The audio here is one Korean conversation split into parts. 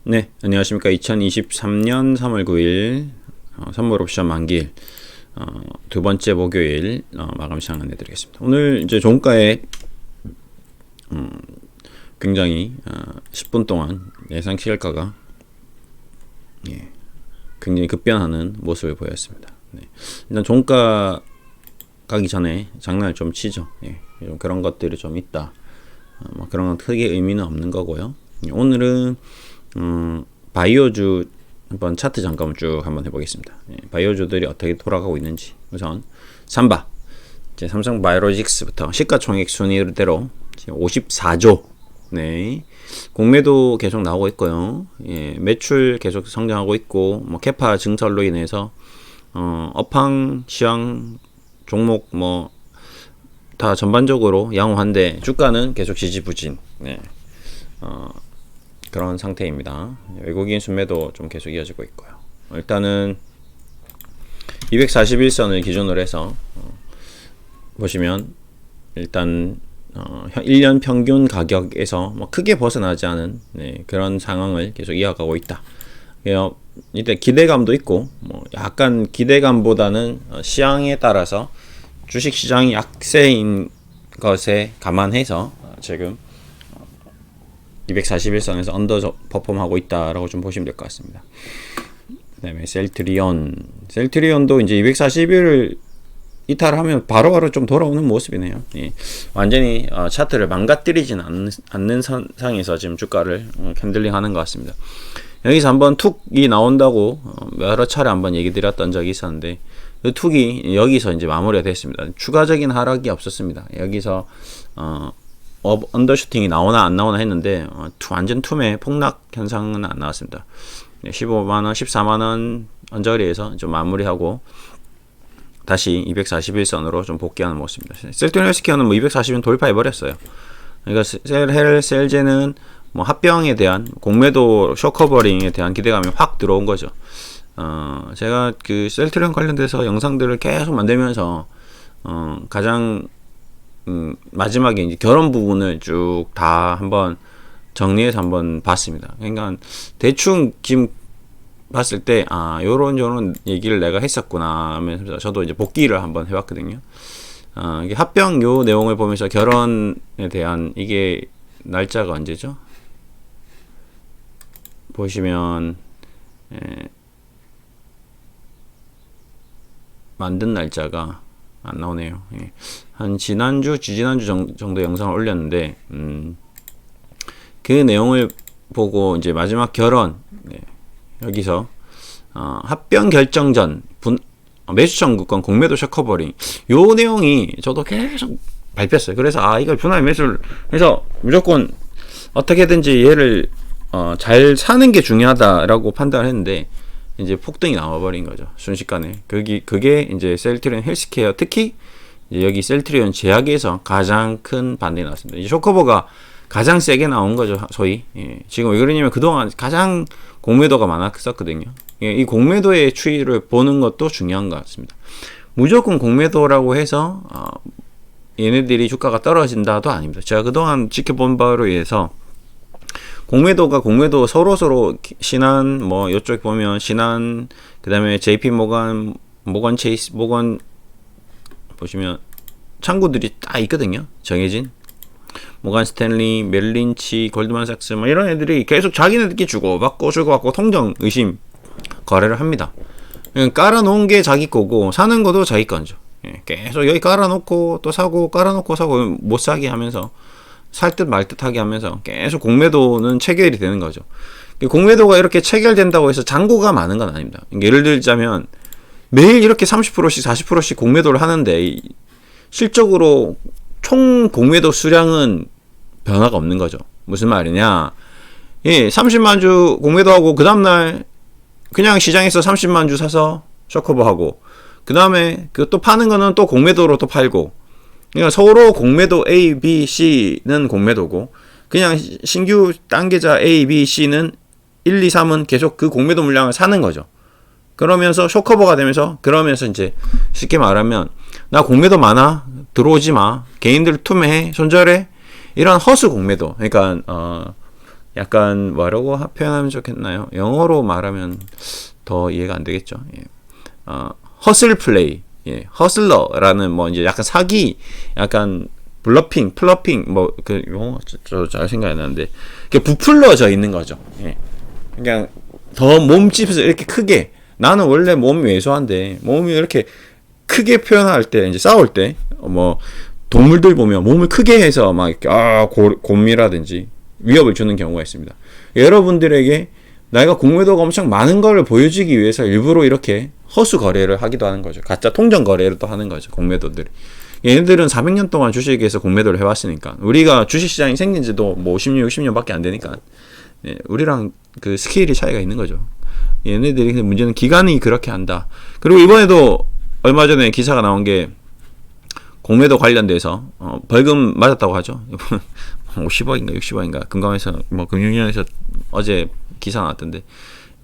네, 안녕하십니까. 2023년 3월 9일 선물 옵션 만기일 두 번째 목요일 마감 시간 안내드리겠습니다. 오늘 이제 종가에 굉장히 10분 동안 예상 시일가가 굉장히 급변하는 모습을 보였습니다. 네. 일단 종가 가기 전에 장난을 좀 치죠. 좀 그런 것들이 좀 있다. 뭐 그런 건 크게 의미는 없는 거고요. 오늘은 바이오주 한번 차트 잠깐 쭉 한번 해보겠습니다. 바이오주들이 어떻게 돌아가고 있는지. 우선 삼바 이제 삼성바이오로직스부터 시가총액 순위대로 54조. 네, 공매도 계속 나오고 있고요. 매출 계속 성장하고 있고, 뭐 캐파 증설로 인해서 업황 시황 종목 뭐 다 전반적으로 양호한데 주가는 계속 지지부진. 그런 상태입니다. 외국인 순매도 좀 계속 이어지고 있고요. 일단은 241선을 기준으로 해서 보시면 일단 1년 평균 가격에서 뭐 크게 벗어나지 않은 그런 상황을 계속 이어가고 있다. 이때 기대감도 있고 뭐 약간 기대감보다는 시황에 따라서 주식시장이 약세인 것에 감안해서 지금 241선에서 언더 퍼폼하고 있다라고 좀 보시면 될 것 같습니다. 그 다음에 셀트리온도 이제 241을 이탈하면 바로바로 좀 돌아오는 모습이네요. 완전히 차트를 망가뜨리지는 않는 선상에서 지금 주가를 캔들링 하는 것 같습니다. 여기서 한번 툭이 나온다고 여러 차례 한번 얘기 드렸던 적이 있었는데 그 툭이 여기서 이제 마무리가 됐습니다. 추가적인 하락이 없었습니다. 여기서 언더슈팅이 나오나 안 나오나 했는데 완전 툼의 폭락 현상은 안 나왔습니다. 15만원, 14만원 언저리에서 좀 마무리하고 다시 241선으로 좀 복귀하는 모습입니다. 셀트리온 헬스케어는 뭐 240원 돌파해버렸어요. 그러니까 셀제는 뭐 합병에 대한 공매도 쇼커버링에 대한 기대감이 확 들어온 거죠. 제가 그 셀트리온 관련돼서 영상들을 계속 만들면서 가장 마지막에 이제 결혼 부분을 쭉 다 한번 정리해서 한번 봤습니다. 그러니까 대충 지금 봤을 때 요런 얘기를 내가 했었구나 하면서 저도 이제 복기를 한번 해봤거든요. 이게 합병 요 내용을 보면서 결혼에 대한 이게 날짜가 언제죠? 보시면 만든 날짜가 안 나오네요. 한 지난주, 지지난주 정도 영상을 올렸는데, 그 내용을 보고 이제 마지막 결혼, 여기서, 합병 결정 전, 매수 청구권 공매도 셔커버링, 요 내용이 저도 계속 밟혔어요. 그래서, 이걸 분할 매수를 해서 무조건 어떻게든지 얘를, 잘 사는 게 중요하다라고 판단을 했는데, 이제 폭등이 나와버린 거죠. 순식간에. 그게 이제 셀트리온 헬스케어, 특히 여기 셀트리온 제약에서 가장 큰 반등이 나왔습니다. 이 쇼커버가 가장 세게 나온 거죠, 소위. 지금 왜 그러냐면 그동안 가장 공매도가 많았었거든요. 이 공매도의 추이를 보는 것도 중요한 것 같습니다. 무조건 공매도라고 해서 얘네들이 주가가 떨어진다도 아닙니다. 제가 그동안 지켜본 바로 의해서 공매도 서로 신한 뭐 이쪽 보면 신한 그다음에 JP 모건 체이스 모건 보시면 창구들이 딱 있거든요. 정해진 모건 스탠리, 멜린치, 골드만삭스 뭐 이런 애들이 계속 자기네들끼리 주고받고 통정 의심 거래를 합니다. 깔아놓은 게 자기 거고 사는 것도 자기 건죠. 계속 여기 깔아놓고 또 사고 깔아놓고 사고 못 사게 하면서 살 듯 말 듯하게 하면서 계속 공매도는 체결이 되는 거죠. 공매도가 이렇게 체결된다고 해서 잔고가 많은 건 아닙니다. 예를 들자면 매일 이렇게 30%씩 40%씩 공매도를 하는데 실적으로 총 공매도 수량은 변화가 없는 거죠. 무슨 말이냐? 30만 주 공매도하고 그 다음날 그냥 시장에서 30만 주 사서 쇼커버하고 그 다음에 그 또 파는 거는 또 공매도로 또 팔고. 그러니까 서로 공매도 A, B, C는 공매도고 그냥 신규 딴 계좌 A, B, C는 1, 2, 3은 계속 그 공매도 물량을 사는 거죠. 그러면서 쇼커버가 되면서 그러면서 이제 쉽게 말하면 나 공매도 많아 들어오지 마 개인들 투매해 손절해 이런 허수 공매도 그러니까 약간 뭐라고 표현하면 좋겠나요? 영어로 말하면 더 이해가 안 되겠죠. 예. 허슬 플레이, 예, 허슬러라는 뭐 이제 약간 사기, 약간 블러핑, 플러핑, 뭐 그 용어 저 잘 생각이 안 나는데, 부풀러져 있는 거죠. 예. 그냥 더 몸집에서 이렇게 크게, 나는 원래 몸이 왜소한데 몸이 이렇게 크게 표현할 때, 이제 싸울 때 뭐 동물들 보면 몸을 크게 해서 막 이렇게 곰이라든지 위협을 주는 경우가 있습니다. 여러분들에게 내가 공매도가 엄청 많은 걸 보여주기 위해서 일부러 이렇게 허수 거래를 하기도 하는 거죠. 가짜 통정 거래를 또 하는 거죠, 공매도들이. 얘네들은 400년 동안 주식에서 공매도를 해왔으니까, 우리가 주식시장이 생긴 지도 뭐 50년, 60년밖에 안 되니까, 예, 우리랑 그 스케일이 차이가 있는 거죠. 얘네들이, 근데 문제는 기관이 그렇게 한다. 그리고 이번에도 얼마 전에 기사가 나온 게, 공매도 관련돼서 벌금 맞았다고 하죠. 50억인가 60억인가 금감에서 뭐 금융위원회에서 어제 기사 나왔던데,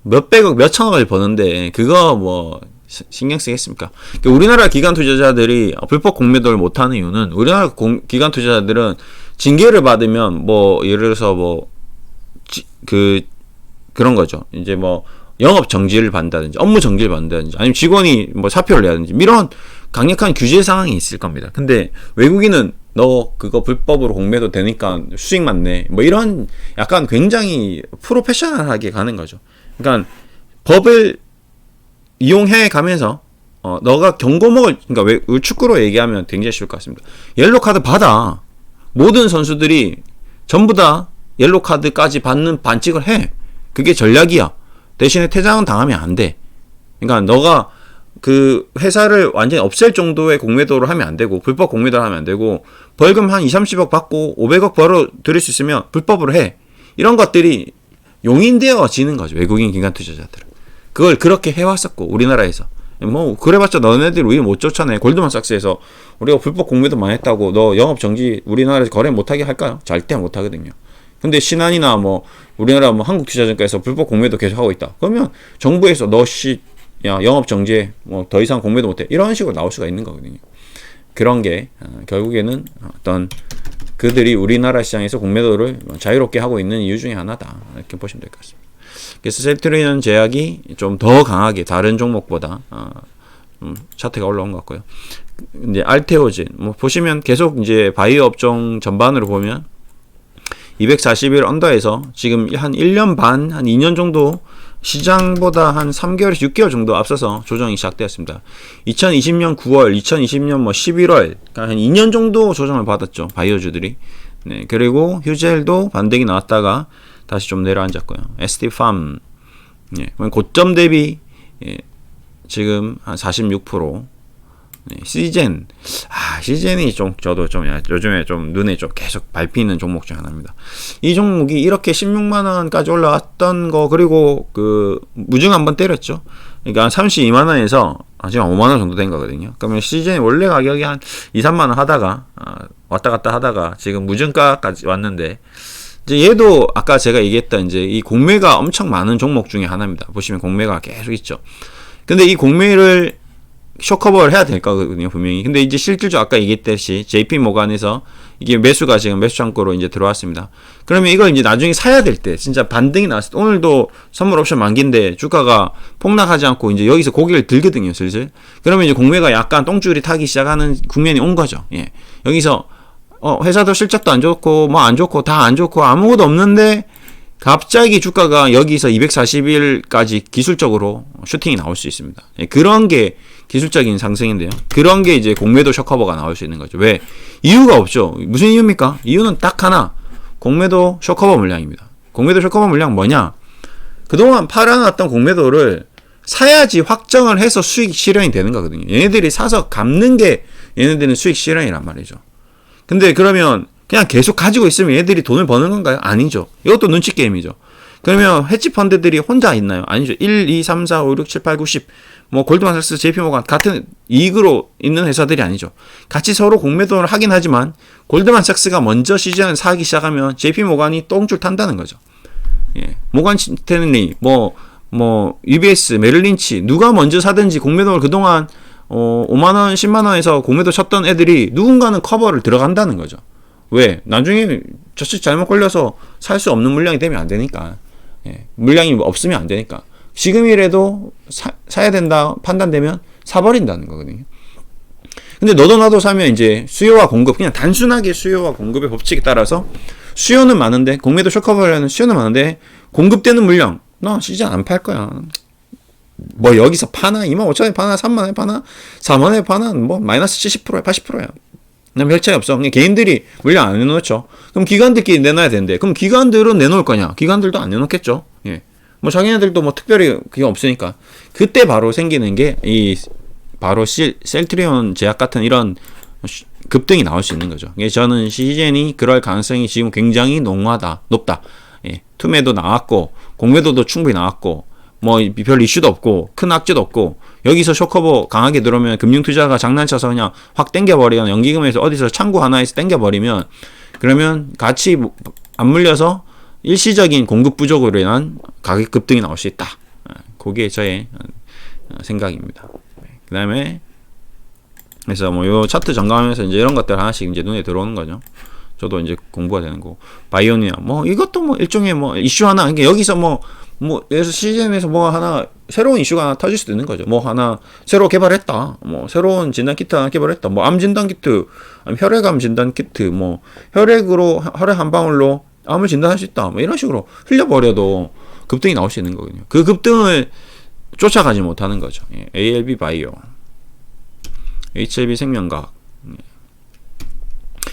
몇백억 몇천억을 버는데 그거 뭐 신경 쓰겠습니까? 그러니까 우리나라 기관 투자자들이 불법 공매도를 못하는 이유는, 우리나라 기관 투자자들은 징계를 받으면 뭐 예를 들어서 뭐 그런 거죠. 이제 뭐 영업 정지를 받는다든지 업무 정지를 받는다든지 아니면 직원이 뭐 사표를 내야든지 이런 강력한 규제 상황이 있을 겁니다. 근데 외국인은 너 그거 불법으로 공매도 되니까 수익만 내, 뭐 이런 약간 굉장히 프로페셔널하게 가는 거죠. 그러니까 법을 이용해 가면서 너가 경고목을, 그러니까 왜 축구로 얘기하면 굉장히 쉬울 것 같습니다. 옐로 카드 받아. 모든 선수들이 전부 다 옐로 카드까지 받는 반칙을 해. 그게 전략이야. 대신에 퇴장은 당하면 안 돼. 그러니까 너가 그 회사를 완전히 없앨 정도의 공매도를 하면 안 되고, 불법 공매도를 하면 안 되고, 벌금 한 2-30억 받고 500억 벌어 들일 수 있으면 불법으로 해. 이런 것들이 용인되어지는 거죠, 외국인 기관 투자자들은. 그걸 그렇게 해왔었고, 우리나라에서 뭐 그래봤자 너네들 우리 못 쫓아내. 골드만삭스에서 우리가 불법 공매도만 했다고 너 영업 정지 우리나라에서 거래 못하게 할까요? 절대 못하거든요. 근데 신한이나 뭐 우리나라 뭐 한국투자증권에서 불법 공매도 계속 하고 있다, 그러면 정부에서 야 영업 정지해, 뭐 더 이상 공매도 못해, 이런 식으로 나올 수가 있는 거거든요. 그런 게 결국에는 어떤 그들이 우리나라 시장에서 공매도를 자유롭게 하고 있는 이유 중에 하나다, 이렇게 보시면 될 것 같습니다. 그래서 셀트리온 제약이 좀 더 강하게 다른 종목보다 차트가 올라온 것 같고요. 이제 알테오진 뭐 보시면 계속 이제 바이오 업종 전반으로 보면 241 언더에서 지금 한 1년 반, 한 2년 정도 시장보다 한 3개월에서 6개월 정도 앞서서 조정이 시작되었습니다. 2020년 9월, 2020년 뭐 11월, 그러니까 한 2년 정도 조정을 받았죠, 바이오주들이. 네, 그리고 휴젤도 반등이 나왔다가 다시 좀 내려앉았고요. ST팜, 예, 고점 대비, 예, 지금 한 46%. 네, 시젠이 좀 저도 좀 요즘에 좀 눈에 좀 계속 밟히는 종목 중 하나입니다. 이 종목이 이렇게 16만 원까지 올라왔던 거, 그리고 그 무증 한번 때렸죠. 그러니까 32만 원에서 지금 5만 원 정도 된 거거든요. 그러면 시젠이 원래 가격이 한 2-3만 원 하다가 왔다 갔다 하다가 지금 무증가까지 왔는데, 이제 얘도 아까 제가 얘기했던 이제 이 공매가 엄청 많은 종목 중에 하나입니다. 보시면 공매가 계속 있죠. 근데 이 공매를 쇼커버를 해야 될 거거든요, 분명히. 근데 이제 실질적으로 아까 얘기했듯이 JP 모간에서 이게 매수가 지금 매수 창고로 이제 들어왔습니다. 그러면 이걸 이제 나중에 사야 될 때, 진짜 반등이 나왔을 때, 오늘도 선물 옵션 만기인데 주가가 폭락하지 않고 이제 여기서 고개를 들거든요, 슬슬. 그러면 이제 공매가 약간 똥줄이 타기 시작하는 국면이 온 거죠. 예. 여기서 회사도 실적도 안 좋고 뭐 안 좋고 다 안 좋고 아무것도 없는데 갑자기 주가가 여기서 240일까지 기술적으로 슈팅이 나올 수 있습니다. 예, 그런 게 기술적인 상승인데요. 그런 게 이제 공매도 쇼커버가 나올 수 있는 거죠. 왜? 이유가 없죠. 무슨 이유입니까? 이유는 딱 하나. 공매도 쇼커버 물량입니다. 공매도 쇼커버 물량 뭐냐? 그동안 팔아놨던 공매도를 사야지 확정을 해서 수익 실현이 되는 거거든요. 얘네들이 사서 갚는 게 얘네들은 수익 실현이란 말이죠. 근데 그러면 그냥 계속 가지고 있으면 얘들이 돈을 버는 건가요? 아니죠. 이것도 눈치 게임이죠. 그러면 헤지 펀드들이 혼자 있나요? 아니죠. 1, 2, 3, 4, 5, 6, 7, 8, 9, 10. 뭐 골드만삭스, JP모간 같은 이익으로 있는 회사들이 아니죠. 같이 서로 공매도를 하긴 하지만 골드만삭스가 먼저 시장을 사기 시작하면 JP모간이 똥줄 탄다는 거죠. 예. 모간 스탠리, UBS, 메릴린치 누가 먼저 사든지 공매도를 그동안 5만 원, 10만 원에서 공매도 쳤던 애들이 누군가는 커버를 들어간다는 거죠. 왜? 나중에 자칫 잘못 걸려서 살 수 없는 물량이 되면 안 되니까. 예, 물량이 없으면 안 되니까. 지금이라도 사야 된다 판단되면 사버린다는 거거든요. 근데 너도 나도 사면 이제 수요와 공급, 그냥 단순하게 수요와 공급의 법칙에 따라서 수요는 많은데, 공매도 쇼커버려는 수요는 많은데 공급되는 물량 나 시장 안 팔 거야. 뭐 여기서 파나 25,000원에 파나 3만원에 파나 4만원에 파나 뭐 마이너스 70%야 80%야. 별 차이 없어. 그냥 개인들이 물량 안 내놓죠. 그럼 기관들끼리 내놔야 되는데, 그럼 기관들은 내놓을 거냐? 기관들도 안 내놓겠죠. 예. 뭐 자기네들도 뭐 특별히 그게 없으니까. 그때 바로 생기는 게 이 바로 셀트리온 제약 같은 이런 급등이 나올 수 있는 거죠. 저는 시젠이 그럴 가능성이 지금 굉장히 높다. 예. 투매도 나왔고 공매도도 충분히 나왔고 뭐 별 이슈도 없고 큰 악재도 없고, 여기서 쇼커버 강하게 들어오면 금융투자가 장난쳐서 그냥 확 땡겨버리거나 연기금에서 어디서 창구 하나에서 땡겨버리면, 그러면 같이 안 물려서 일시적인 공급 부족으로 인한 가격 급등이 나올 수 있다. 그게 저의 생각입니다. 그 다음에 그래서 뭐 요 차트 점검하면서 이제 이런 것들 하나씩 이제 눈에 들어오는 거죠. 저도 이제 공부가 되는 거고, 바이오니아 뭐 이것도 뭐 일종의 뭐 이슈 하나, 그러니까 여기서 뭐 그래서 시즌에서 뭐 하나 새로운 이슈가 하나 터질 수도 있는 거죠. 뭐 하나 새로 개발했다, 뭐 새로운 진단 키트 하나 개발했다, 뭐 암 진단 키트, 혈액암 진단 키트, 뭐 혈액 한 방울로 암을 진단할 수 있다, 뭐 이런 식으로 흘려버려도 급등이 나올 수 있는 거거든요. 그 급등을 쫓아가지 못하는 거죠. 예. ALB 바이오, HLB 생명과학,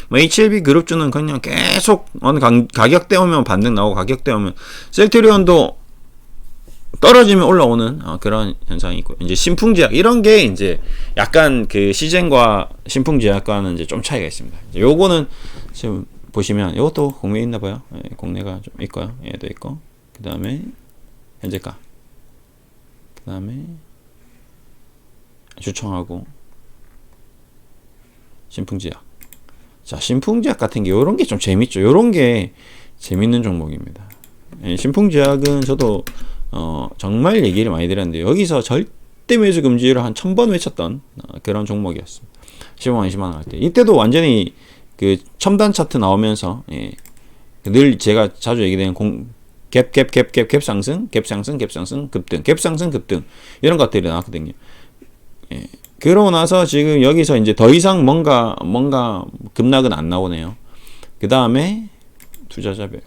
뭐 HLB 그룹주는 그냥 계속 어느 가격대 오면 반등 나오고 가격대 오면, 셀트리온도 떨어지면 올라오는 그런 현상이 있고, 이제 신풍제약 이런 게 이제 약간 그 시젠과 신풍제약과는 이제 좀 차이가 있습니다. 이제 요거는 지금 보시면 이것도 공매에 있나 봐요. 예, 공매가 좀 있고요. 얘도 있고, 그 다음에 현재가, 그 다음에 주청하고 신풍제약. 자, 신풍제약 같은 게 요런 게 좀 재밌죠. 요런 게 재밌는 종목입니다. 예, 신풍제약은 저도 정말 얘기를 많이 드렸는데, 여기서 절대 매수 금지를 한 1000번 외쳤던 그런 종목이었습니다. 15만 20만원 할 때. 이때도 완전히 그 첨단 차트 나오면서, 예, 늘 제가 자주 얘기되는 갭 상승, 급등, 갭 상승, 급등, 이런 것들이 나왔거든요. 예. 그러고 나서 지금 여기서 이제 더 이상 뭔가 급락은 안 나오네요. 그 다음에 투자자별,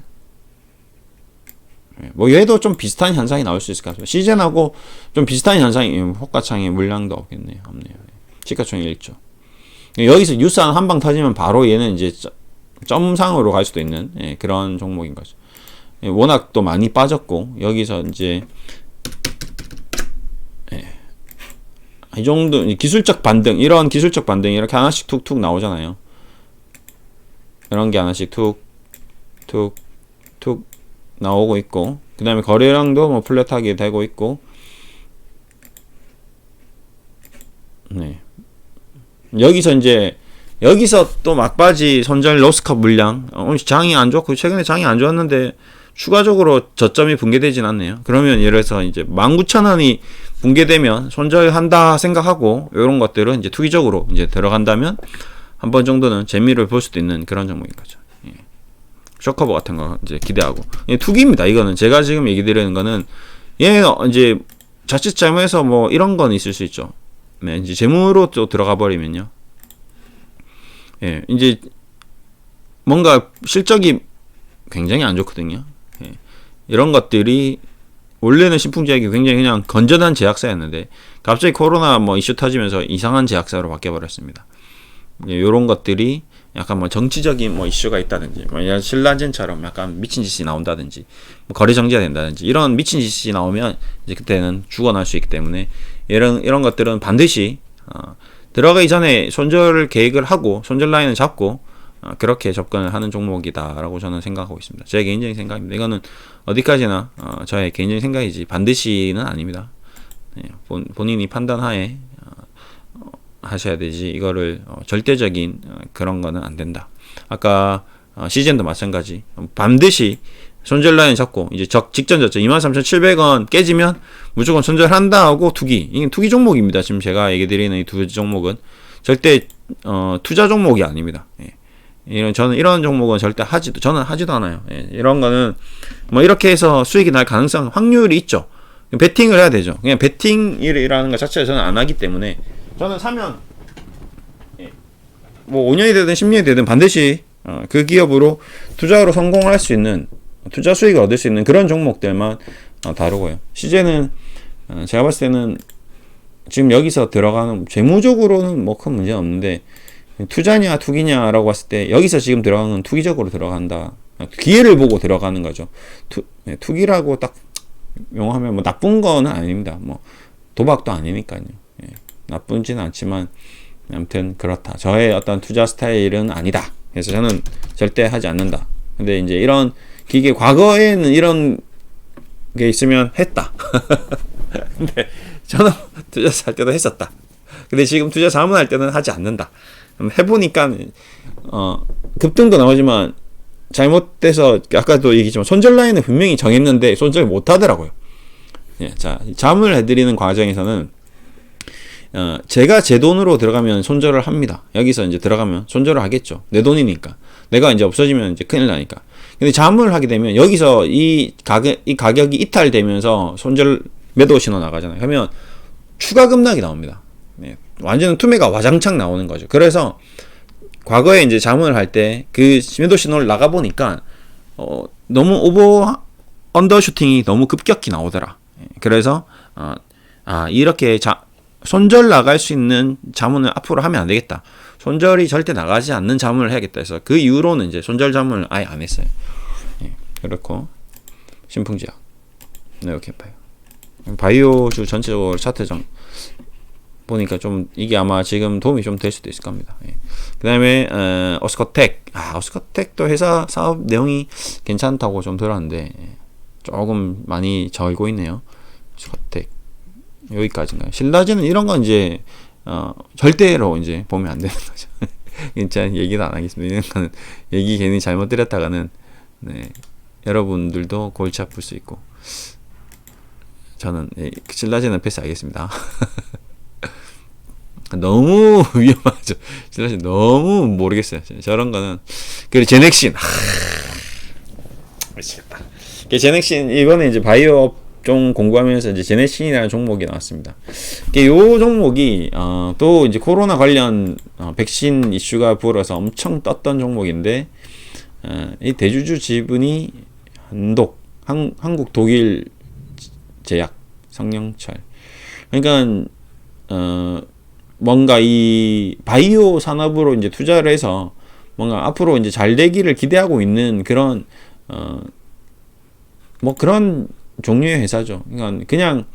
뭐 얘도 좀 비슷한 현상이 나올 수 있을 것 같아요. 시즌하고 좀 비슷한 현상이, 호가창에 물량도 없네요. 시가총액 1조. 여기서 유산 한 방 터지면 바로 얘는 이제 점상으로 갈 수도 있는, 예, 그런 종목인 거죠. 예, 워낙 또 많이 빠졌고, 여기서 이제 이 정도 기술적 반등, 이런 기술적 반등이 이렇게 하나씩 툭툭 나오잖아요. 이런 게 하나씩 툭툭 나오고 있고, 그 다음에 거래량도 뭐 플랫하게 되고 있고, 네. 여기서 또 막바지 손절 로스컵 물량, 장이 안 좋고, 최근에 장이 안 좋았는데 추가적으로 저점이 붕괴되진 않네요. 그러면 예를 들어서 이제 19,000원이 붕괴되면 손절한다 생각하고, 이런 것들은 이제 투기적으로 이제 들어간다면 한 번 정도는 재미를 볼 수도 있는 그런 종목인 거죠. 예. 쇼커버 같은 거 이제 기대하고, 예, 투기입니다. 이거는 제가 지금 얘기 드리는 거는, 예, 이제 자칫 잘못해서 뭐 이런 건 있을 수 있죠. 네, 이제 재무로 또 들어가 버리면요. 예, 이제 뭔가 실적이 굉장히 안 좋거든요. 예, 이런 것들이 원래는 신풍제약이 굉장히 그냥 건전한 제약사였는데, 갑자기 코로나 뭐 이슈 터지면서 이상한 제약사로 바뀌어버렸습니다. 이런 것들이 약간 뭐 정치적인 뭐 이슈가 있다든지, 뭐 신라젠처럼 약간 미친 짓이 나온다든지, 뭐 거래 정지가 된다든지, 이런 미친 짓이 나오면 이제 그때는 죽어날 수 있기 때문에, 이런 것들은 반드시 들어가기 전에 손절 계획을 하고 손절 라인을 잡고 그렇게 접근을 하는 종목이다라고 저는 생각하고 있습니다. 제 개인적인 생각입니다. 이거는 어디까지나 저의 개인적인 생각이지 반드시는 아닙니다. 네, 본인이 판단하에 하셔야 되지, 이거를 절대적인 그런 거는 안 된다. 아까 시즌도 마찬가지, 반드시 손절 라인 잡고 이제 직전 저점 23,700원 깨지면 무조건 손절한다 하고 투기. 이게 투기 종목입니다. 지금 제가 얘기 드리는 이 두 종목은 절대 투자 종목이 아닙니다. 예. 저는 이런 종목은 절대 저는 하지도 않아요. 예, 이런 거는 뭐 이렇게 해서 수익이 날 가능성 확률이 있죠. 베팅을 해야 되죠. 그냥 베팅이라는 것 자체를 저는 안 하기 때문에 저는 사면 뭐 5년이 되든 10년이 되든 반드시 그 기업으로 투자로 성공을 할 수 있는 투자 수익을 얻을 수 있는 그런 종목들만 다루고요. CJ는 제가 봤을 때는 지금 여기서 들어가는 재무적으로는 뭐 큰 문제는 없는데 투자냐 투기냐라고 봤을 때 여기서 지금 들어가는 건 투기적으로 들어간다. 기회를 보고 들어가는 거죠. 투기라고 딱 용어하면 뭐 나쁜 거는 아닙니다. 뭐 도박도 아니니까요. 예, 나쁘지는 않지만 아무튼 그렇다. 저의 어떤 투자 스타일은 아니다. 그래서 저는 절대 하지 않는다. 근데 이제 이런 기계 과거에는 이런 게 있으면 했다. 근데 저는 투자 할 때도 했었다. 근데 지금 투자 자문 할 때는 하지 않는다. 해보니까 급등도 나오지만 잘못돼서 아까도 얘기했지만 손절 라인을 분명히 정했는데 손절을 못 하더라고요. 예, 자, 자문을 해드리는 과정에서는 제가 제 돈으로 들어가면 손절을 합니다. 여기서 이제 들어가면 손절을 하겠죠. 내 돈이니까. 내가 이제 없어지면 이제 큰일 나니까. 근데 자문을 하게 되면 여기서 이 가격이 이탈되면서 손절 매도 신호 나가잖아요. 그러면 추가 급락이 나옵니다. 네, 완전 투매가 와장창 나오는 거죠. 그래서 과거에 이제 자문을 할 때 그 매도 신호를 나가 보니까 너무 언더슈팅이 너무 급격히 나오더라. 그래서 이렇게 손절 나갈 수 있는 자문을 앞으로 하면 안 되겠다. 손절이 절대 나가지 않는 자문을 해야겠다 해서 그 이후로는 이제 손절 자문을 아예 안 했어요. 예, 그렇고 신풍제약 이렇게 봐요. 바이오주 전체적으로 차트정 보니까 좀 이게 아마 지금 도움이 좀 될 수도 있을 겁니다. 예. 그 다음에 오스코텍 오스코텍도 회사 사업 내용이 괜찮다고 좀 들었는데 조금 많이 져고 있네요. 오스코텍 여기까지인가요? 신라제는 이런 건 이제 절대로 이제 보면 안 되는 거죠. 진짜 얘기도 안 하겠습니다. 이런 거는 얘기 괜히 잘못 드렸다가는 여러분들도 골치 아플 수 있고 저는 신라제는 패스하겠습니다. 너무 위험하죠. 신라제 너무 모르겠어요. 저런 거는 그리고 제넥신 미치겠다. 제넥신 이번에 이제 바이오 좀 공부하면서 이제 제넥신이라는 종목이 나왔습니다. 이 종목이 또 이제 코로나 관련 백신 이슈가 불어서 엄청 떴던 종목인데 이 대주주 지분이 한국 독일 제약 성령철. 그러니까 뭔가 이 바이오 산업으로 이제 투자를 해서 뭔가 앞으로 이제 잘 되기를 기대하고 있는 그런 뭐 그런 종류의 회사죠. 그러니까 그냥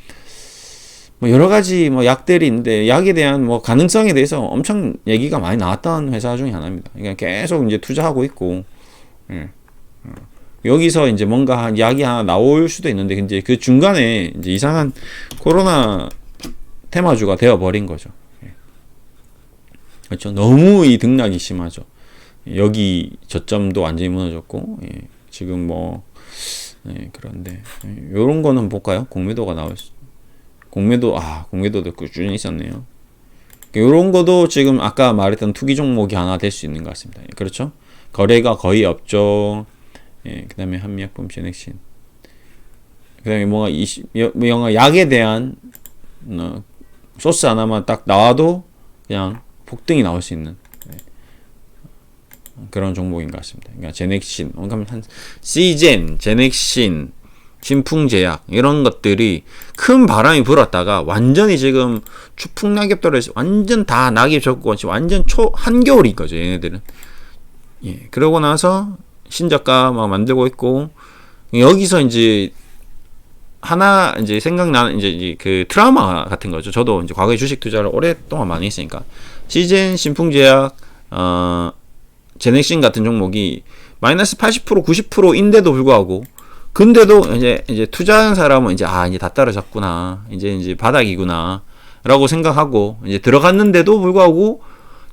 뭐 여러 가지 뭐 약들이 있는데 약에 대한 뭐 가능성에 대해서 엄청 얘기가 많이 나왔던 회사 중에 하나입니다. 그러니까 계속 이제 투자하고 있고 여기서 이제 뭔가 약이 하나 나올 수도 있는데 이제 그 중간에 이제 이상한 코로나 테마주가 되어 버린 거죠. 그렇죠. 너무 이 등락이 심하죠. 여기 저점도 완전히 무너졌고 지금 뭐 그런데 요런 거는 볼까요? 공매도가 공매도도 꾸준히 있었네요. 요런 거도 지금 아까 말했던 투기 종목이 하나 될 수 있는 것 같습니다. 그렇죠? 거래가 거의 없죠. 그 다음에 한미약품 제넥신. 그 다음에 뭔가 약에 대한 소스 하나만 딱 나와도 그냥 폭등이 나올 수 있는 그런 종목인 것 같습니다. 그러니까 제넥신, 한 시젠, 제넥신, 신풍제약 이런 것들이 큰 바람이 불었다가 완전히 지금 추풍낙엽 떨어져 완전 다 낙엽 졌고 완전 한겨울인 거죠. 얘네들은. 그러고 나서 신저가 막 만들고 있고 여기서 이제 하나 이제 생각나는 이제 그 트라우마 같은 거죠. 저도 이제 과거에 주식 투자를 오랫동안 많이 했으니까 시젠, 신풍제약, 제넥신 같은 종목이 마이너스 80% 90%인데도 불구하고 근데도 이제 투자한 사람은 이제 이제 다 떨어졌구나 이제 바닥이구나 라고 생각하고 이제 들어갔는데도 불구하고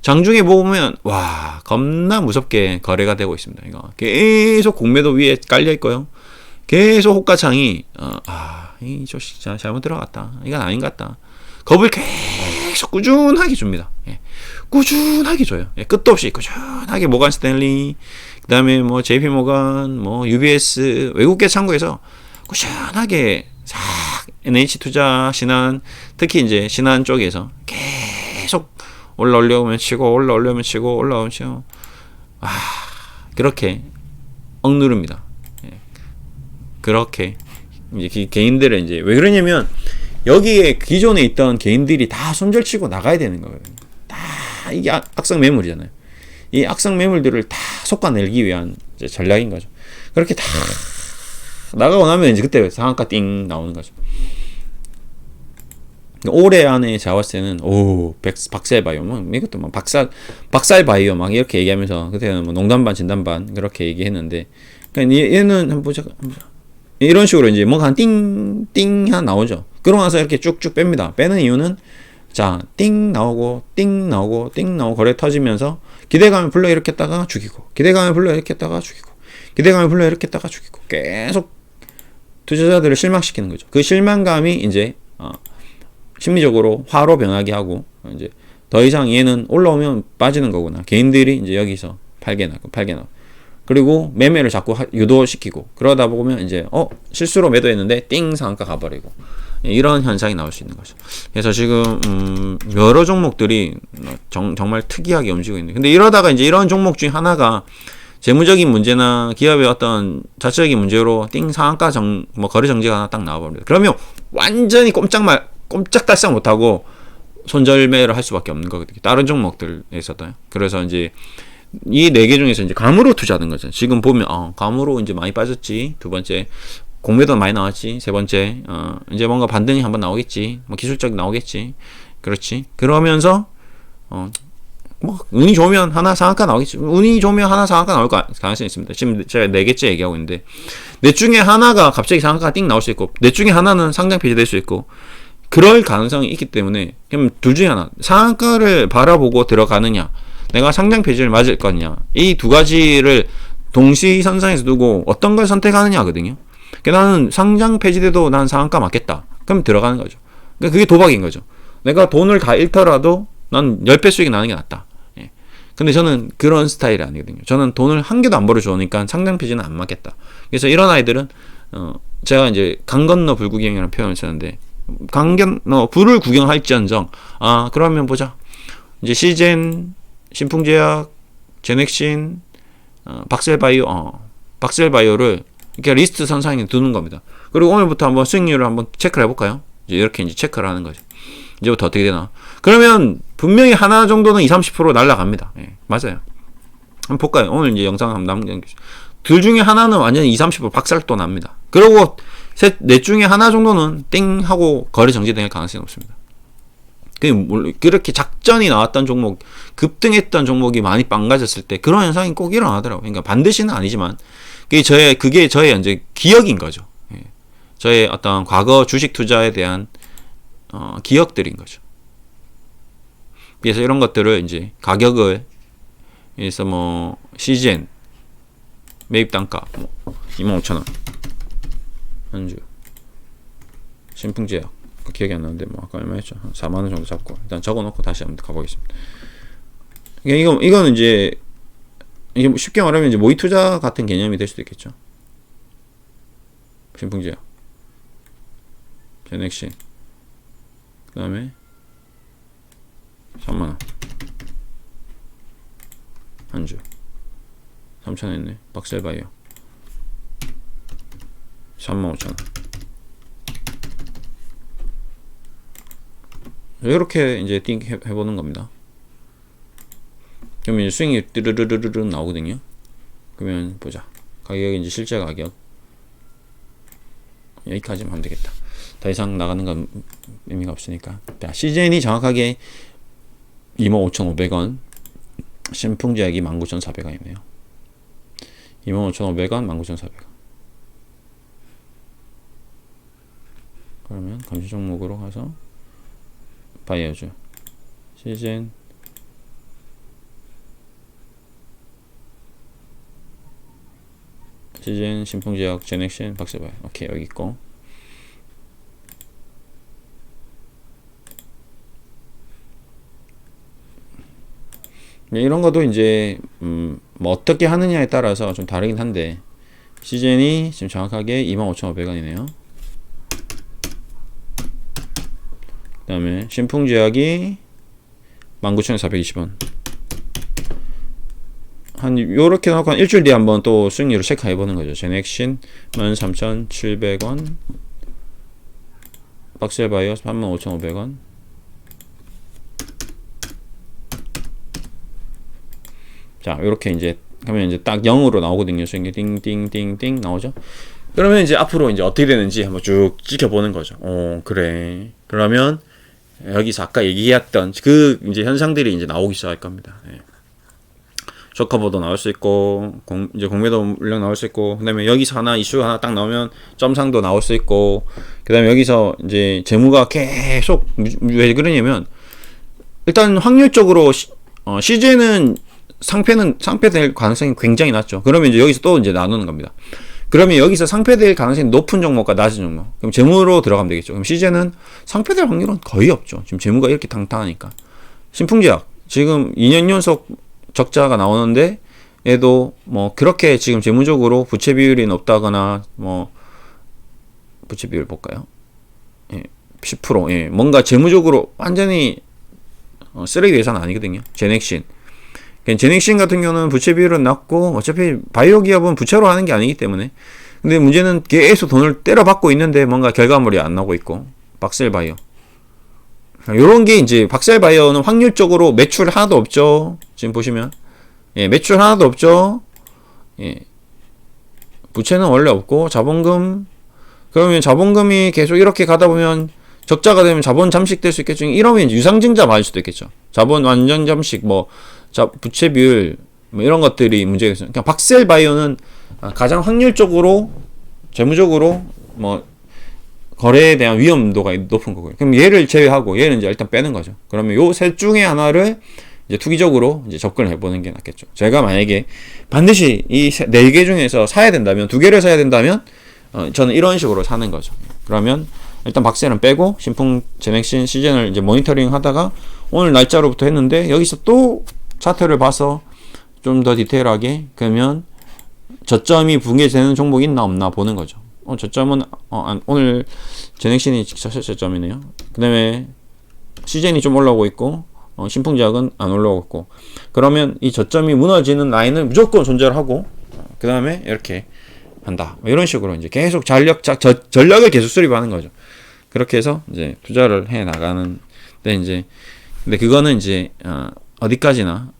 장중에 보면 와 겁나 무섭게 거래가 되고 있습니다. 이거 계속 공매도 위에 깔려 있고요. 계속 호가창이 이 조식 잘못 들어갔다. 이건 아닌 것 같다. 겁을 계속 꾸준하게 줍니다. 예. 꾸준하게 줘요. 예. 끝도 없이 꾸준하게 모간 스탠리, 그 다음에 뭐 JP 모간, 뭐 UBS, 외국계 창구에서 꾸준하게 싹 NH 투자, 신한, 특히 이제 신한 쪽에서 계속 올라오려면 치고, 올라오려면 치고, 올라오면 치고, 그렇게 억누릅니다. 예. 그렇게 이제 개인들은 이제 왜 그러냐면 여기에 기존에 있던 개인들이 다 손절치고 나가야 되는 거예요. 다 이게 악성 매물이잖아요. 이 악성 매물들을 다 솎아내기 위한 이제 전략인 거죠. 그렇게 다 나가고 나면 이제 그때 상한가 띵 나오는 거죠. 올해 안에 제가 봤을 때는 박살 바이오 뭐 이것도 막 박살 바이오 막 이렇게 얘기하면서 그때는 뭐 농담 반 진담 반 그렇게 얘기했는데, 그러니까 얘는 한번 보자. 이런 식으로 이제 뭔가 한 띵띵 하나 나오죠. 그러고 나서 이렇게 쭉쭉 뺍니다. 빼는 이유는 자, 띵 나오고 띵 나오고 띵 나오고 거래 터지면서 기대감을 불러일으켰다가 죽이고, 기대감을 불러일으켰다가 죽이고, 기대감을 불러일으켰다가 죽이고, 계속 투자자들을 실망시키는 거죠. 그 실망감이 이제 심리적으로 화로 변하게 하고, 이제 더 이상 얘는 올라오면 빠지는 거구나. 개인들이 이제 여기서 팔게 나고 그리고 매매를 자꾸 유도시키고, 그러다 보면 이제 실수로 매도했는데 띵 상한가 가버리고, 이런 현상이 나올 수 있는 거죠. 그래서 지금 여러 종목들이 정말 특이하게 움직이고 있는데, 근데 이러다가 이제 이런 종목 중에 하나가 재무적인 문제나 기업의 어떤 자체적인 문제로 띵 상한가 뭐 거래 정지가 하나 딱 나와버립니다. 그러면 완전히 꼼짝달싹 못하고 손절매를 할 수밖에 없는 거거든요. 다른 종목들에 있었어요. 그래서 이제 이 네 개 중에서 이제 감으로 투자하는 거죠. 지금 보면 감으로 이제 많이 빠졌지. 두 번째 공매도 많이 나왔지. 세 번째 이제 뭔가 반등이 한번 나오겠지. 뭐 기술적 나오겠지. 그렇지. 그러면서 뭐 운이 좋으면 하나 상한가 나오겠지. 운이 좋으면 하나 상한가 나올 가능성이 있습니다. 지금 제가 네 개째 얘기하고 있는데, 넷 중에 하나가 갑자기 상한가가 띵 나올 수 있고, 넷 중에 하나는 상장 폐지될 수 있고, 그럴 가능성이 있기 때문에 그럼 둘 중에 하나, 상한가를 바라보고 들어가느냐, 내가 상장 폐지를 맞을 거냐, 이 두 가지를 동시선상에서 두고 어떤 걸 선택하느냐 하거든요. 그러니까 나는 상장 폐지돼도 난 상한가 맞겠다. 그럼 들어가는 거죠. 그러니까 그게 도박인 거죠. 내가 돈을 다 잃더라도 난 10배 수익이 나는 게 낫다. 예. 근데 저는 그런 스타일이 아니거든요. 저는 돈을 한 개도 안 벌어주니까 상장 폐지는 안 맞겠다. 그래서 이런 아이들은 제가 이제 강 건너 불구경이라는 표현을 쓰는데, 강 건너 불을 구경할지언정, 그러면 보자. 이제 시젠, 신풍제약, 제넥신, 박셀바이오를 이렇게 리스트 선상에 두는 겁니다. 그리고 오늘부터 한번 수익률을 한번 체크를 해볼까요? 이제 이렇게 이제 체크를 하는 거죠. 이제부터 어떻게 되나? 그러면 분명히 하나 정도는 20-30% 날라갑니다. 예, 맞아요. 한번 볼까요? 오늘 이제 영상 한번 남겨주세요. 둘 중에 하나는 완전히 20-30% 박살도 납니다. 그리고 넷 중에 하나 정도는 땡 하고 거래 정지될 가능성이 높습니다. 그렇게 작전이 나왔던 종목, 급등했던 종목이 많이 망가졌을 때 그런 현상이 꼭 일어나더라고요. 그러니까 반드시는 아니지만 그게 저의 이제 기억인 거죠. 예. 저의 어떤 과거 주식 투자에 대한 기억들인 거죠. 그래서 이런 것들을 이제 가격을, 그래서 뭐 CGN 매입 단가 25,000원, 한주 신풍제약 기억이 안 나는데 뭐 아까 얼마였죠? 한 4만원 정도 잡고 일단 적어놓고 다시 한번 가보겠습니다. 이거는 이제 이게 뭐 쉽게 말하면 이제 모의 투자 같은 개념이 될 수도 있겠죠. 신풍제약, 제넥신, 그 다음에 3만원 한주 3,000원 했네. 박셀바이오 35,000원. 이렇게 이제 띵 해보는 겁니다. 그러면 이제 스윙이 뚜르르르르 나오거든요. 그러면 보자. 가격이 이제 실제 가격 여기까지만 하면 되겠다. 더 이상 나가는 건 의미가 없으니까. CGN이 정확하게 25,500원, 신풍제약이 19,400원이네요. 25,500원, 19,400원. 그러면 감시 종목으로 가서 바이오주, CGN, 신풍제약, 제넥신, 박스바이오. 오케이, 여기 있고. 이런 것도 이제 뭐 어떻게 하느냐에 따라서 좀 다르긴 한데 시즌이 지금 정확하게 25,500원이네요. 그 다음에 신풍제약이 19,420원. 한 요렇게 놓고 한 일주일 뒤에 한번 또 수익률을 체크해 보는 거죠. 제넥신 13,700원, 박셀바이오 35,500원. 자, 요렇게 이제 하면 이제 딱 0으로 나오거든요. 수익률 띵띵띵띵 나오죠. 그러면 이제 앞으로 이제 어떻게 되는지 한번 쭉 지켜보는 거죠. 그래. 그러면 여기서 아까 얘기했던 그 이제 현상들이 이제 나오기 시작할 겁니다. 예. 쇼커보도 나올 수 있고, 이제 공매도 물량 나올 수 있고, 그 다음에 여기서 하나, 이슈가 하나 딱 나오면 점상도 나올 수 있고, 그 다음에 여기서 이제 재무가 계속, 왜 그러냐면, 일단 확률적으로, 시즌은 상패될 가능성이 굉장히 낮죠. 그러면 이제 여기서 또 이제 나누는 겁니다. 그러면 여기서 상패될 가능성이 높은 종목과 낮은 종목. 그럼 재무로 들어가면 되겠죠. 그럼 시즌은 상패될 확률은 거의 없죠. 지금 재무가 이렇게 탕탕하니까. 신풍제약, 지금 2년 연속 적자가 나오는데 얘도 뭐 그렇게 지금 재무적으로 부채 비율이 높다거나 뭐 부채 비율 볼까요? 예, 10%. 예, 뭔가 재무적으로 완전히 쓰레기 회사는 아니거든요. 제넥신. 제넥신 같은 경우는 부채 비율은 낮고 어차피 바이오 기업은 부채로 하는 게 아니기 때문에 근데 문제는 계속 돈을 때려받고 있는데 뭔가 결과물이 안 나오고 있고 박셀바이오 요런 게 이제 박셀바이오는 확률적으로 매출 하나도 없죠. 지금 보시면 예, 매출 하나도 없죠. 예. 부채는 원래 없고 자본금 그러면 자본금이 계속 이렇게 가다 보면 적자가 되면 자본 잠식될 수 있겠죠. 이러면 유상증자 맞을 수도 있겠죠. 자본 완전 잠식 부채 비율 뭐 이런 것들이 문제겠어요. 그러니까 박셀바이오는 가장 확률적으로 재무적으로 뭐 거래에 대한 위험도가 높은 거고요. 그럼 얘를 제외하고 얘는 이제 일단 빼는 거죠. 그러면 요 셋 중에 하나를 이제 투기적으로 이제 접근을 해보는 게 낫겠죠. 제가 만약에 반드시 이 네 개 중에서 사야 된다면 2개를 사야 된다면 저는 이런 식으로 사는 거죠. 그러면 일단 박셀은 빼고 신풍 제넥신 시즌을 이제 모니터링 하다가 오늘 날짜로부터 했는데 여기서 또 차트를 봐서 좀 더 디테일하게 그러면 저점이 붕괴되는 종목이 있나 없나 보는 거죠. 저점은 오늘 제넥신이 저점이네요. 그 다음에 시즌이 좀 올라오고 있고 신풍제약은 안 올라오고 있고 그러면 이 저점이 무너지는 라인을 무조건 존재를 하고 그 다음에 이렇게 한다. 이런 식으로 이제 계속 전략을 계속 수립하는 거죠. 그렇게 해서 이제 투자를 해 나가는. 근데 그거는 이제 어디까지나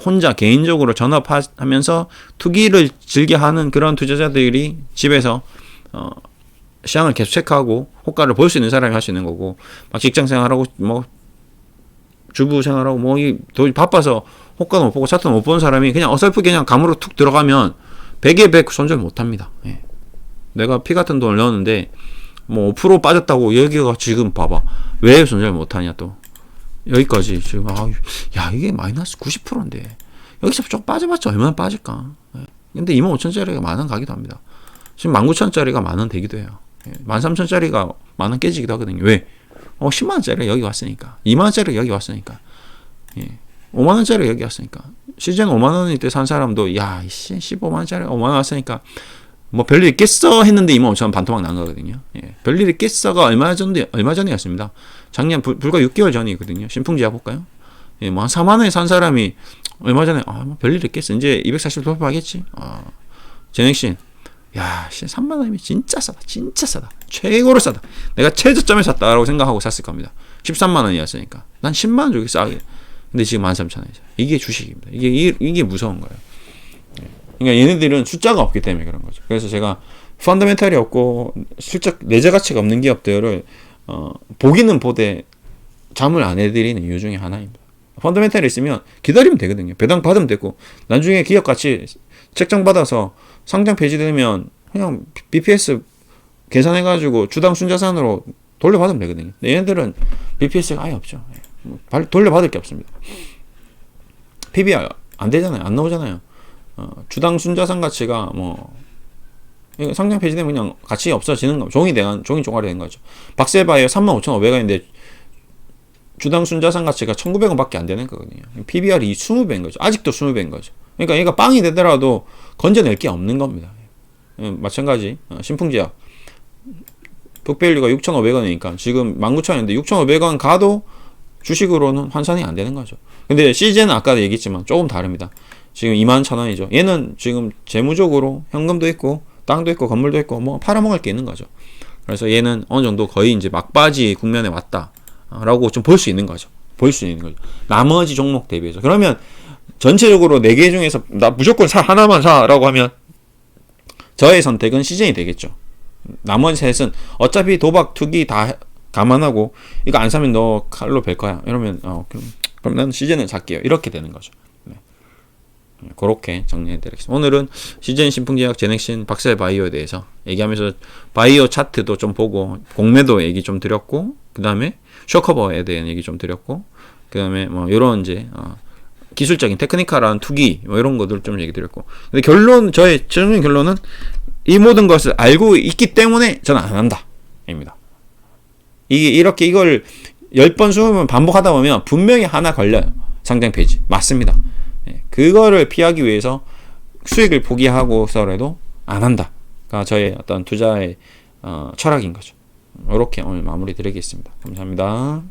혼자 개인적으로 전업하면서 투기를 즐겨하는 그런 투자자들이 집에서 시장을 계속 체크하고 호가를 볼 수 있는 사람이 할 수 있는 거고 막 직장 생활하고 뭐 주부 생활하고 뭐 바빠서 호가도 못 보고 차트도 못 보는 사람이 그냥 어설프게 그냥 감으로 툭 들어가면 100에 100 손절 못 합니다. 예. 내가 피 같은 돈을 넣었는데 뭐 5% 빠졌다고 여기가 지금 봐봐. 왜 손절 못 하냐 또. 여기까지 지금 야 이게 마이너스 90%인데 여기서 좀 빠져봤자 얼마나 빠질까. 예. 근데 25,000짜리가 만원 가기도 합니다. 지금 19,000짜리가 만원 되기도 해요. 예. 13,000짜리가 만원 깨지기도 하거든요. 왜? 10만원짜리가 여기 왔으니까 2만원짜리가 여기 왔으니까 예. 5만원짜리가 여기 왔으니까 시즌 5만원일 때 산 사람도 야 15만원짜리 5만원 왔으니까 뭐 별일 있겠어 했는데 25,000원 반토막 난 거거든요. 예. 별일 있겠어가 얼마 전이었습니다. 작년 불과 6개월 전이거든요. 신풍제약 볼까요? 예, 뭐 한 4만원에 산 사람이 얼마 전에 뭐 별일 있겠어 이제 240 돌파하겠지. 제넥신 야 3만원이면 진짜 싸다. 최고로 싸다. 내가 최저점에 샀다라고 생각하고 샀을 겁니다. 13만원이었으니까 난 10만원 주기 싸게. 근데 지금 13,000원이죠. 이게 주식입니다. 이게 무서운 거예요. 그러니까 얘네들은 숫자가 없기 때문에 그런 거죠. 그래서 제가 펀더멘탈이 없고 실적 내재 가치가 없는 기업들을 보기는 보되 잠을 안 해드리는 이유 중에 하나입니다. 펀더멘탈이 있으면 기다리면 되거든요. 배당 받으면 되고 나중에 기업 가치 책정받아서 상장 폐지되면 그냥 BPS 계산해가지고 주당 순자산으로 돌려받으면 되거든요. 근데 얘네들은 BPS가 아예 없죠. 돌려받을 게 없습니다. PBR 안 되잖아요. 안 나오잖아요. 주당 순자산 가치가 뭐 상장 폐지되면 그냥 가치 없어지는 거. 종이 종아리 된 거죠. 박셀바이오 35,500원인데 주당 순자산 가치가 1,900원밖에 안 되는 거거든요. PBR이 20배인 거죠. 아직도 20배인 거죠. 그러니까 얘가 빵이 되더라도 건져낼 게 없는 겁니다. 마찬가지 신풍제약 북밸류가 6,500원이니까 지금 19,000원인데 6,500원 가도 주식으로는 환산이 안 되는 거죠. 근데 CJ는 아까도 얘기했지만 조금 다릅니다. 지금 21,000원이죠. 얘는 지금 재무적으로 현금도 있고 땅도 있고 건물도 있고 뭐 팔아먹을 게 있는 거죠. 그래서 얘는 어느 정도 거의 이제 막바지 국면에 왔다라고 좀 볼 수 있는 거죠. 볼 수 있는 거죠. 나머지 종목 대비해서. 그러면 전체적으로 4개 중에서 나 무조건 하나만 사라고 하면 저의 선택은 CJ이 되겠죠. 나머지 셋은 어차피 도박, 투기 다 감안하고 이거 안 사면 너 칼로 뵐 거야. 이러면 그럼 난 CJ는 살게요. 이렇게 되는 거죠. 네. 그렇게 정리해드리겠습니다. 오늘은 CJ 신풍제약, 제넥신, 박셀바이오에 대해서 얘기하면서 바이오 차트도 좀 보고 공매도 얘기 좀 드렸고 그 다음에 쇼커버에 대한 얘기 좀 드렸고 그 다음에 뭐 이런 이제 기술적인 테크니컬한 투기 뭐 이런 것들 좀 얘기 드렸고 근데 저의 최종적인 결론은 이 모든 것을 알고 있기 때문에 저는 안 한다 입니다. 이렇게 이걸 10번 20번 반복하다 보면 분명히 하나 걸려요. 상장 폐지 맞습니다. 그거를 피하기 위해서 수익을 포기하고서라도 안 한다가 저의 어떤 투자의 철학인 거죠. 이렇게 오늘 마무리 드리겠습니다. 감사합니다.